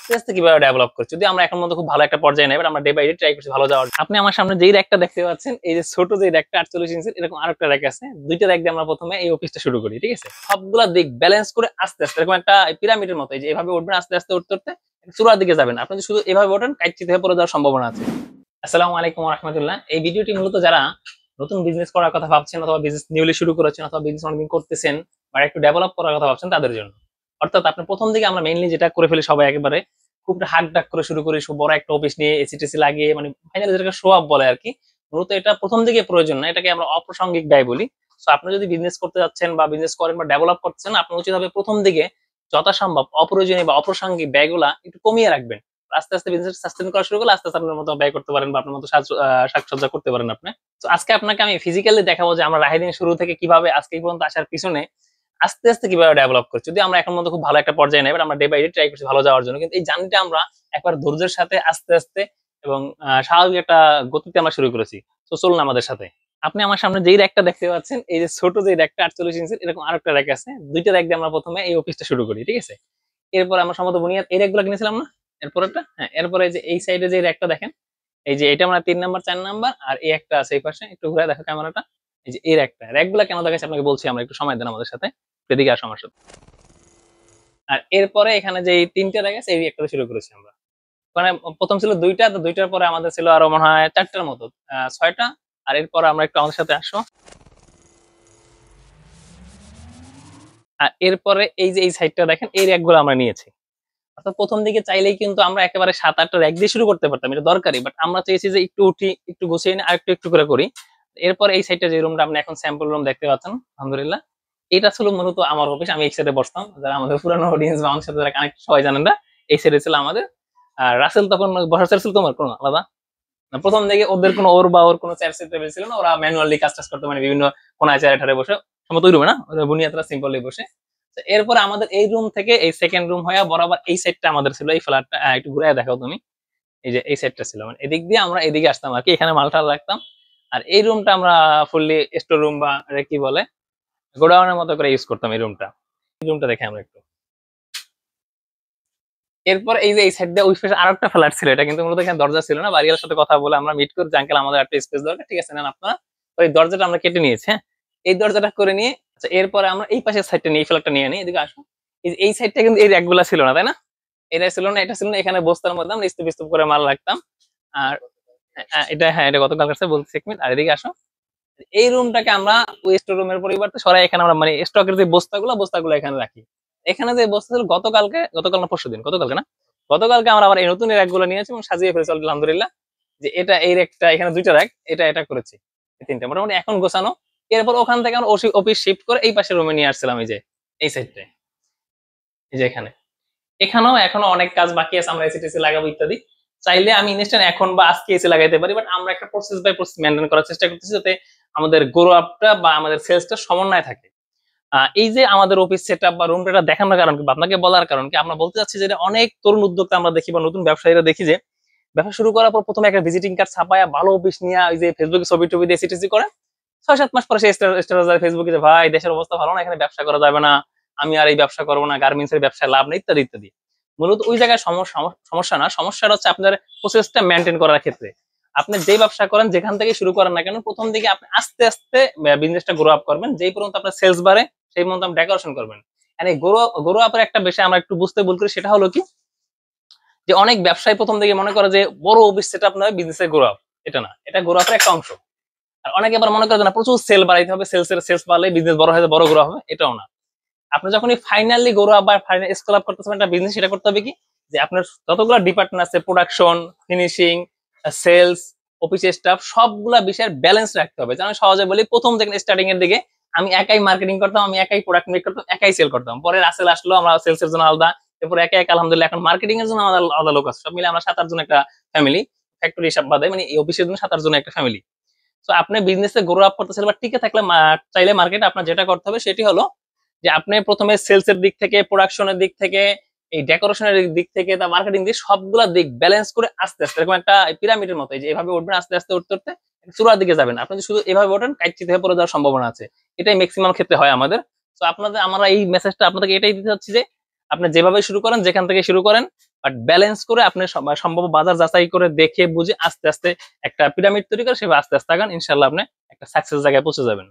আস্তে আস্তে কিভাবে ডেভেলপ করছি, যদি আমরা এখন মতো খুব ভালো একটা পর্যায়ে নেই, আমরা ডে বাই ডে ট্রাই করছি ভালো যাওয়ার। আপনি আমার সামনে যেই র্যাকটা দেখতে পাচ্ছেন, এই যে ছোট যে র্যাকটা 48 ইঞ্চির, এরকম আরেকটা র্যাক আছে। দুইটা র্যাক দিয়ে আমরা প্রথমে এই অফিসটা শুরু করি, ঠিক আছে? সবগুলা দিক ব্যালেন্স করে আস্তে আস্তে এরকম একটা পিরামিডের মতো, এই যে এভাবে উঠবেন, আস্তে আস্তে উঠতে উঠতে চূড়ার দিকে যাবেন। আপনি যদি শুধু এভাবে ওঠেন, কাইচিত হয়ে পড়ে যাওয়ার সম্ভাবনা আছে। আসসালামু আলাইকুম ওয়া রাহমাতুল্লাহ। এই ভিডিওটি মূলত যারা নতুন বিজনেস করার কথা ভাবছেন, অথবা বিজনেস নিউলি শুরু করেছেন, অথবা বিজনেস অনেকদিন করতেছেন, বা একটু ডেভেলপ করার কথা ভাবছেন, তাদের জন্য। অর্থাৎ আপনি প্রথম দিকে আমরা মেইনলি যেটা করে ফেলি সবাই, একেবারে খুব হাক ডাক করে শুরু করি, বড় একটা অফিস নিয়ে এসিটিসি লাগিয়ে, মানে ফাইনালি যেটাকে শো আপ বলে আর কি। মূলত এটা প্রথম দিকে প্রয়োজন না, এটাকে আমরা অপ্রাসঙ্গিক ব্যয় বলি। সো আপনি যদি বিজনেস করতে যাচ্ছেন বা বিজনেস করেন বা ডেভেলপ করছেন, আপনার উচিত হবে প্রথম দিকে যথাসম্ভব অপ্রয়োজনীয় বা অপ্রাসঙ্গিক ব্যয়গুলা একটু কমিয়ে রাখবেন। আস্তে আস্তে বিজনেস সাস্টেইন করা শুরু করলে আস্তে আস্তে আপনার মতো ব্যয় করতে পারেন, বা আপনার মতো সাজসজ্জা করতে পারেন আপনি। তো আজকে আপনাকে আমি ফিজিক্যালি দেখাবো যে আমরা রাহিদিন শুরু থেকে কিভাবে আজকে এই পর্যন্ত আসার পিছনে আস্তে আস্তে কিভাবে ডেভেলপ করছি। যদি আমরা এখন মতো খুব ভালো একটা পর্যায়ে নেই, আমরা ডে বাই ডে ট্রাই করছি ভালো যাওয়ার জন্য, কিন্তু এই জার্নিটা আমরা একবার ধৈর্যের সাথে আস্তে আস্তে এবং স্বাভাবিক একটা গতিতে আমরা শুরু করেছি। তো চলুন আমাদের সাথে। আপনি আমার সামনে যেই র্যাকটা দেখতে পাচ্ছেন, এই যে ছোট যে র্যাকটা 48 ইঞ্চির, এরকম আরেকটা র্যাক আছে। দুইটা র্যাক দিয়ে আমরা প্রথমে এই অফিসটা শুরু করি, ঠিক আছে? এরপর আমরা সম্ভবত বুনিয়াদ এই র্যাকগুলো কিনেছিলাম না, এরপরটা, হ্যাঁ, এরপরে যে এই সাইডে যে র্যাকটা দেখেন, এই যে এটা আমরা 3 নাম্বার 4 নাম্বার, আর এই একটা আছে এই পাশে, একটু ঘুরে দেখো ক্যামেরাটা। এই যে এই র্যাকগুলা কেন দেখাচ্ছি আপনাকে বলছি, আমরা একটু সময় দেন আমাদের সাথে, এদিকে আসো আমার সাথে। আর এরপরে এখানে যে এই 3টা র্যাক আছে, এই একটা শুরু করেছি আমরা। মানে প্রথম ছিল 2টা, তো 2টার পরে আমাদের ছিল আরো মনে হয় 4টার মতো, 6টা। আর এরপর আমরা একটু আমাদের সাথে আসো। আর এরপরে এই যে এই সাইডটা দেখেন, এই র্যাকগুলো আমরা নিয়েছি। অর্থাৎ প্রথম দিকে চাইলেই কিন্তু আমরা একেবারে 7-8টা র্যাক দিয়ে শুরু করতে পারতাম, এটা দরকারি। বাট আমরা চেয়েছি যে একটু উঠি, একটু গুছিয়ে নিই, আর একটু একটু করে করি। এরপর এই সাইডটা যে রুমটা আপনি এখন স্যাম্পল রুম দেখতে পাচ্ছেন, আলহামদুলিল্লাহ, এটা ছিল মূলত আমার অফিস। আমি এই সাইডে বসতাম। যারা আমাদের পুরানো অডিয়েন্স বা আমার সাথে যারা কানেক্ট, সবাই জানেন না, এই সাইডে ছিল আমাদের। আর রাসেল তখন বসার চেয়ার ছিল তোমার কোনো আলাদা না? প্রথম দিকে ওদের কোনো ওর কোনো চেয়ার সেট টেবিল ছিল না, ওরা ম্যানুয়ালি কাজ করতো, মানে বিভিন্ন কোনায় চেয়ারে ঠারে বসে, সম্ভবত ওই রুমে না, ওরা বুনিয়াদরা সিম্পলি বসে। এরপরে আমাদের এই রুম থেকে এই সেকেন্ড রুম হয়ে বরাবর এই সাইডটা আমাদের ছিল, এই ফ্ল্যাটটা একটু ঘুরে দেখাও তুমি। এই যে এই সাইডটা ছিল, মানে এদিক দিয়ে আমরা এদিকে আসতাম আর কি, এখানে মালটাল রাখতাম। আর এই রুমটা আমরা ফুললি স্টোর রুম বা কি বলে, গোডাউনের মতো করে ইউজ করতাম এই রুমটা। এই রুমটা দেখে আমরা একটু। এরপর এই যে এই সাইড দিয়ে ওই পাশে আরেকটা ফ্ল্যাট ছিল, এটা কিন্তু মূলত এখানে দরজা ছিল না। বাড়িওয়ালার সাথে কথা বলে আমরা মিট করে, আঙ্কেল আমাদের একটা স্পেস দরকার, ঠিক আছে নেন আপনারা। ওই দরজাটা আমরা কেটে নিয়েছি, হ্যাঁ, এই দরজাটা করে নিয়ে, আচ্ছা, এরপরে আমরা এই পাশের সাইডটা নিয়ে, এই ফ্ল্যাটটা নিয়ে নিই, এদিকে আসো। এই সাইডটা কিন্তু এই র্যাকগুলা ছিল না, তাই না? এটা ছিল না, এটা ছিল না। এখানে বস্তার মধ্যে আমরা স্তূপ স্তূপ করে মাল রাখতাম। আর এটা, হ্যাঁ, এটা গতকাল কাছে বলছি, 1 মিনিট। আর এদিকে আসো। এই রুমটাকে আমরা ওই স্টোর রুমের পরিবর্তে সরাই এখানে আমরা, মানে স্টকের যে বস্তাগুলো এখানে রাখি। এখানে যে বস্তা ছিল গতকাল না পরশুদিন, গতকালকে না, গতকালকে আমরা আবার এই নতুন র্যাকগুলো নিয়েছি এবং সাজিয়ে ফেলেছি আলহামদুলিল্লাহ। যে এটা এই র্যাকটা, এখানে 2টা র্যাক, এটা করেছি, এই 3টা মোটামুটি এখন গোছানো। এরপর ওখান থেকে আমরা অফিস শিফট করে এই পাশের রুমে নিয়ে আসছিলাম, এই যে এই সাইডটায়, এই যে এখানেও এখনো অনেক কাজ বাকি আছে, আমরা এসিটিসি লাগাবো ইত্যাদি। চাইলে আমি ইনস্ট্যান্ট এখন বা আজকে এসে লাগাইতে পারি, বাট আমরা একটা প্রসেস বাই প্রসেস মেনটেন করার চেষ্টা করতেছি, যাতে আমাদের গ্রো আপটা বা আমাদের সেলসটা সমন্বয় থাকে। এই যে আমাদের অফিস সেটআপ বা রুমটা দেখানোর কারণ কি, আপনাকে বলার কারণ কি, আমরা বলতে চাচ্ছি যে অনেক তরুণ উদ্যোক্তা আমরা দেখি বা নতুন ব্যবসায়ীরা দেখি যে ব্যবসা শুরু করার পর প্রথমে একটা ভিজিটিং কার্ড ছাপায় ভালো অফিস নিয়ে ওই যে ফেসবুকে ছবি টবি দিয়ে এসিটিসি করে, 6-7 মাস পরে সে স্ট্যাটাস দেয় ফেসবুকে যে ভাই দেশের অবস্থা ভালো না, এখানে ব্যবসা করা যাবে না, আমি আর এই ব্যবসা করবো না, গার্মেন্টস এর ব্যবসায় লাভ নেই, ইত্যাদি ইত্যাদি। মূলত ওই জায়গায় সমস্যা না, সমস্যাটা হচ্ছে আপনার প্রসেসটা মেনটেন করার ক্ষেত্রে। আপনি যে ব্যবসা করেন, যেখান থেকে শুরু করেন না কেন, প্রথম দিকে আপনি আস্তে আস্তে বিজনেসটা গ্রো আপ করবেন। যেই পর্যন্ত আপনার সেলস বাড়ে, সেই পর্যন্ত আপনি ডেকোরেশন করবেন। এই গ্রো আপের একটা বিষয় আমরা একটু বুঝতে ভুল করি, সেটা হলো কি, যে অনেক ব্যবসায়ী প্রথম দিকে মনে করে যে বড় অফিস সেটআপ নয় বিজনেসের গ্রো আপ। এটা না, এটা গ্রো আপের একটা অংশ। আর অনেকে আবার মনে করে যে না, প্রচুর সেল বাড়াইতে হবে, সেলস বাড়লে বিজনেস বড় হয়ে বড় গ্রো হবে, এটাও না। আপনি যখনই ফাইনালি গ্রো আপ বা ফাইনাল স্কেল আপ করতেছেন একটা বিজনেস, সেটা করতে হবে কি, যে আপনার যতগুলো ডিপার্টমেন্ট আছে, production, finishing, sales, office staff, সবগুলা বিষয়ের ব্যালেন্স রাখতে হবে। যেমন সহজে বলি, প্রথম থেকে স্টার্টিং এর দিকে আমি একাই মার্কেটিং করতাম, আমি একাই প্রোডাক্ট মেক করতাম, একাই সেল করতাম। পরে রাসেল আসলো, আমরা সেলস এর জন্য আলাদা, এরপর একা আলহামদুলিল্লাহ এখন মার্কেটিং এর জন্য আমাদের আলাদা লোক আছে। সব মিলে আমরা 7-8 জন একটা ফ্যামিলি, ফ্যাক্টরি হিসাব বাদে, মানে এই অফিসের জন্য 7-8 জন একটা ফ্যামিলি। তো আপনি বিজনেসে গ্রো আপ করতেছেন বা টিকে থাকলে চাইলে মার্কেট, আপনার যেটা করতে হবে সেটি হলো যে আপনি প্রথমে সেলস এর দিক থেকে, প্রোডাকশনের দিক থেকে, এই ডেকোরেশনের দিক থেকে, তা মার্কেটিং দিক, সবগুলা দিক ব্যালেন্স করে আস্তে আস্তে এরকম একটা পিরামিডের মতো, এই যে এভাবে উঠবেন, আস্তে আস্তে উঠতে উঠতে চূড়ার দিকে যাবেন। আপনি যদি শুধু এভাবে ওঠেন, কাইচিত হয়ে পড়ে যাওয়ার সম্ভাবনা আছে। এটাই ম্যাক্সিমাম ক্ষেত্রে হয় আমাদের। তো আমরা এই মেসেজটা আপনাদেরকে এটাই দিতে চাচ্ছি যে আপনি যেভাবে শুরু করেন, যেখান থেকে শুরু করেন, বাট ব্যালেন্স করে আপনি সম্ভব বাজার যাচাই করে দেখে বুঝে আস্তে আস্তে একটা পিরামিড তৈরি করে সেভাবে আস্তে আস্তে আগান, ইনশাল্লাহ আপনি একটা সাকসেস জায়গায় পৌঁছে যাবেন।